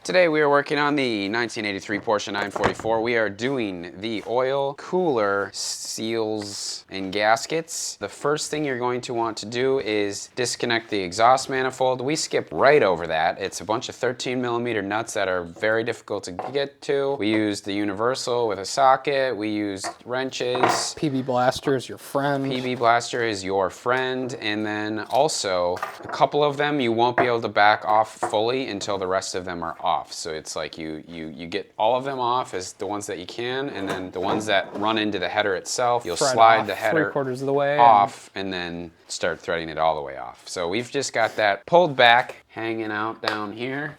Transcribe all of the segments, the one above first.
Today we are working on the 1983 Porsche 944. We are doing the oil cooler seals and gaskets. The first thing you're going to want to do is disconnect the exhaust manifold. We skip right over that. It's a bunch of 13mm nuts that are very difficult to get to. We used the universal with a socket. We used wrenches. PB Blaster is your friend. PB Blaster is your friend. And then also a couple of them you won't be able to back off fully until the rest of them are off. So it's like you get all of them off as the ones that you can, and then the ones that run into the header itself, you'll slide the header 3/4 of the way off and then start threading it all the way off. So we've just got that pulled back, hanging out down here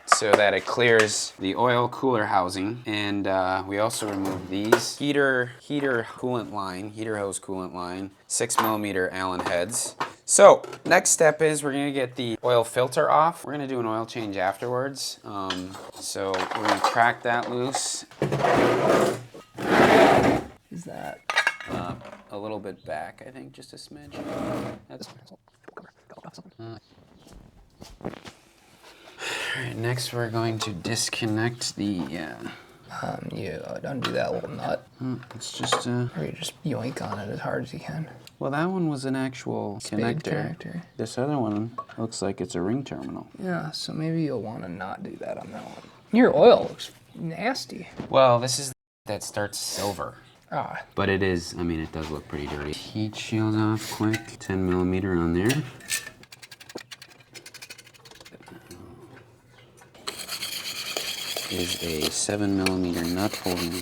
so that it clears the oil cooler housing. And we also remove these heater coolant line, heater hose coolant line, 6mm Allen heads. So next step is we're gonna get the oil filter off. We're gonna do an oil change afterwards. So we're gonna crack that loose. Is that? A little bit back, I think, just a smidge. That's Alright, next we're going to disconnect the, You undo that little nut. it's just Or you just yoink on it as hard as you can. well, that one was an actual connector. This other one looks like it's a ring terminal. Yeah, so maybe you'll want to not do that on that one. Your oil looks nasty. Well, this is that starts silver. Ah, But it is, I mean, it does look pretty dirty. Heat shield off quick, 10mm on there. Is a 7mm nut holding.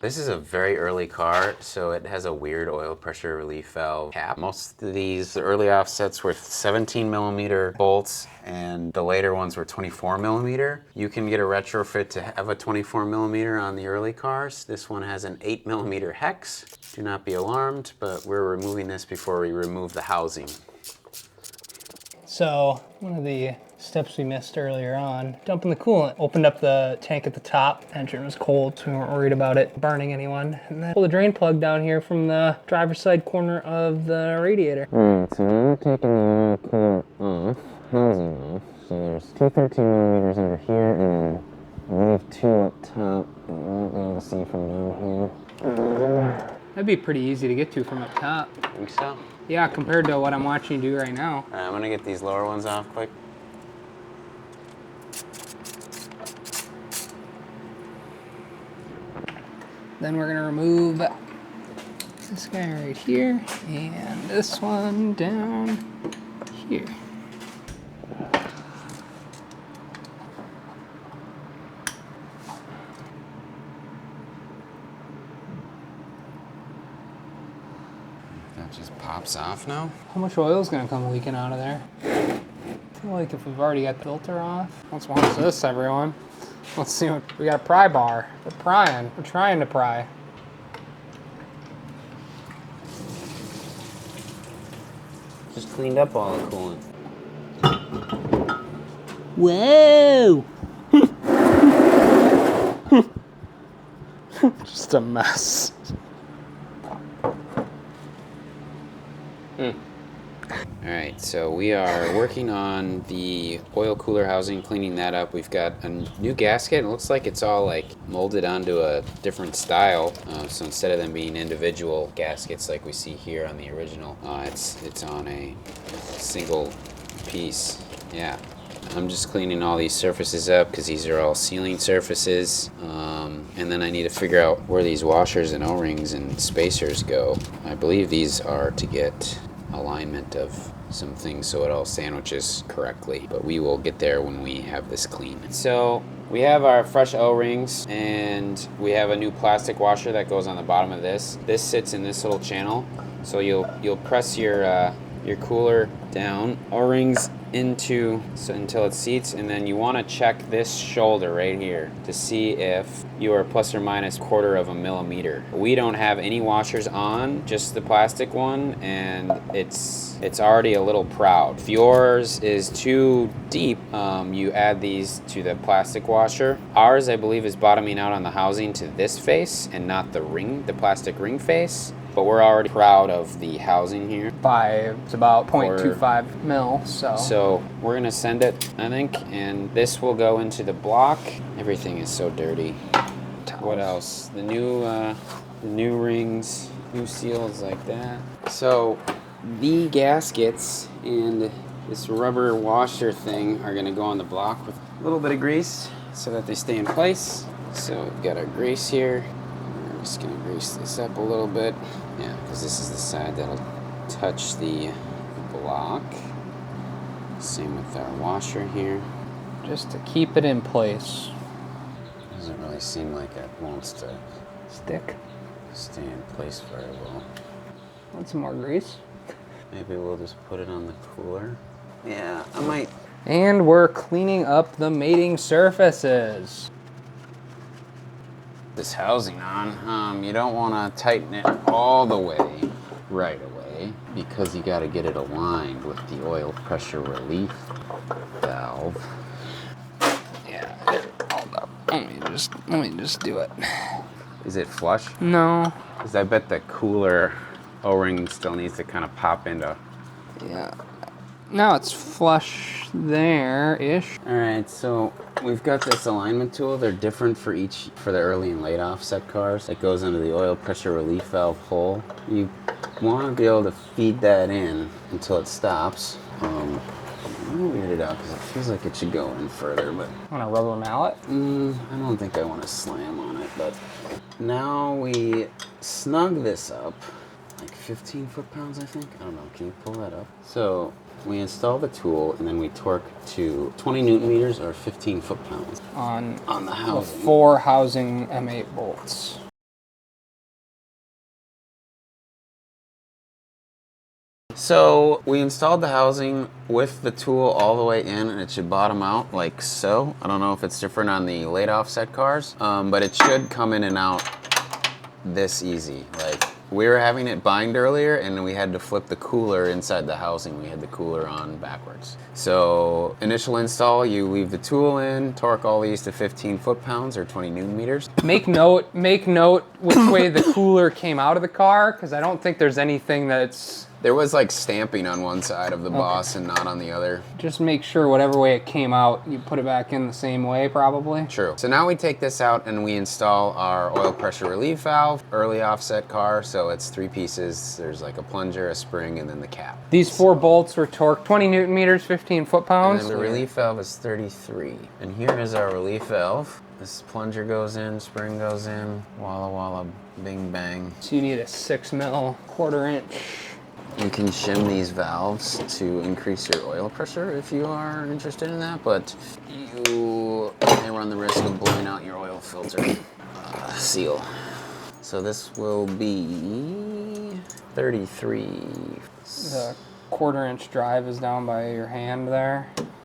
This is a very early car, so it has a weird oil pressure relief valve cap. Most of these early offsets were 17mm bolts, and the later ones were 24mm. You can get a retrofit to have a 24mm on the early cars. This one has an 8mm hex. Do not be alarmed, but we're removing this before we remove the housing. so one of the steps we missed earlier on, dumping the coolant. Opened up the tank at the top. Engine was cold, so we weren't worried about it burning anyone. And then pull the drain plug down here from the driver's side corner of the radiator. Alright, so we're taking the coolant off, housing off. So there's two 13mm over here, and then we have two up top that you won't be able to see from down here. That'd be pretty easy to get to from up top. Think so? Yeah, compared to what I'm watching you do right now. Alright, I'm gonna get these lower ones off quick. Then we're gonna remove this guy right here and this one down here. That just pops off now. How much oil is gonna come leaking out of there? I feel like if we've already got the filter off. Let's watch this, everyone. Let's see what we got. A pry bar. We're prying. We're trying to pry. Just cleaned up all the coolant. Whoa! Just a mess. Alright, so we are working on the oil cooler housing, cleaning that up. We've got a new gasket. It looks like it's all like molded onto a different style. So instead of them being individual gaskets like we see here on the original, it's on a single piece. Yeah. I'm just cleaning all these surfaces up because these are all sealing surfaces. And then I need to figure out where these washers and O-rings and spacers go. I believe these are to get alignment of some things so it all sandwiches correctly, but we will get there when we have this clean. So we have our fresh O-rings, and we have a new plastic washer that goes on the bottom of this. This sits in this little channel, so you'll press your cooler down, O-rings into until it seats, and then you want to check this shoulder right here to see if you are plus or minus 1/4 of a millimeter. We don't have any washers on, just the plastic one, and it's already a little proud. If yours is too deep, you add these to the plastic washer. Ours, I believe, is bottoming out on the housing to this face and not the plastic ring face. but we're already proud of the housing here. It's about 0.25 mil, So we're gonna send it, I think, and this will go into the block. Everything is so dirty. What else? The new rings, new seals like that. So the gaskets and this rubber washer thing are gonna go on the block with a little bit of grease so that they stay in place. So we've got our grease here. We're just gonna grease this up a little bit. Yeah, because this is the side that'll touch the block. Same with our washer here. just to keep it in place. Doesn't really seem like it wants to Stick. stay in place very well. Want some more grease? Maybe we'll just put it on the cooler. Yeah, I might. And we're cleaning up the mating surfaces. This housing on, you don't want to tighten it all the way right away because you got to get it aligned with the oil pressure relief valve. Yeah, hold up. Let me just do it. Is it flush? No. Because I bet the cooler O-ring still needs to kind of pop into. Yeah. Now it's flush there-ish. All right, so we've got this alignment tool. They're different for the early and late offset cars. It goes into the oil pressure relief valve hole. You want to be able to feed that in until it stops. I'm gonna weird it out because it feels like it should go in further, but On a rubber mallet? I don't think I want to slam on it. But now we snug this up, like 15 foot-pounds, I think. I don't know. Can you pull that up? So we install the tool and then we torque to 20 newton meters or 15 foot-pounds On on the the housing. 4 housing M8 bolts. So we installed the housing with the tool all the way in, and it should bottom out like so. I don't know if it's different on the late offset cars, but it should come in and out this easy. Like we were having it bind earlier, and we had to flip the cooler inside the housing. We had the cooler on backwards. So initial install, you leave the tool in, torque all these to 15 foot-pounds or 20 newton meters. Make note which way the cooler came out of the car, because I don't think there's anything that's... There was like stamping on one side of the boss and not on the other. Just make sure whatever way it came out, you put it back in the same way, probably. True. So now we take this out and we install our oil pressure relief valve, early offset car. So it's 3 pieces. There's like a plunger, a spring, and then the cap. These 4 bolts were torqued 20 newton meters, 15 And foot-pounds. then the relief valve is 33. And here is our relief valve. This plunger goes in, spring goes in, walla walla, bing bang. So you need a 6 mil, 1/4 inch. You can shim these valves to increase your oil pressure if you are interested in that, but you may run the risk of blowing out your oil filter seal. So this will be 33. The 1/4 inch drive is down by your hand there.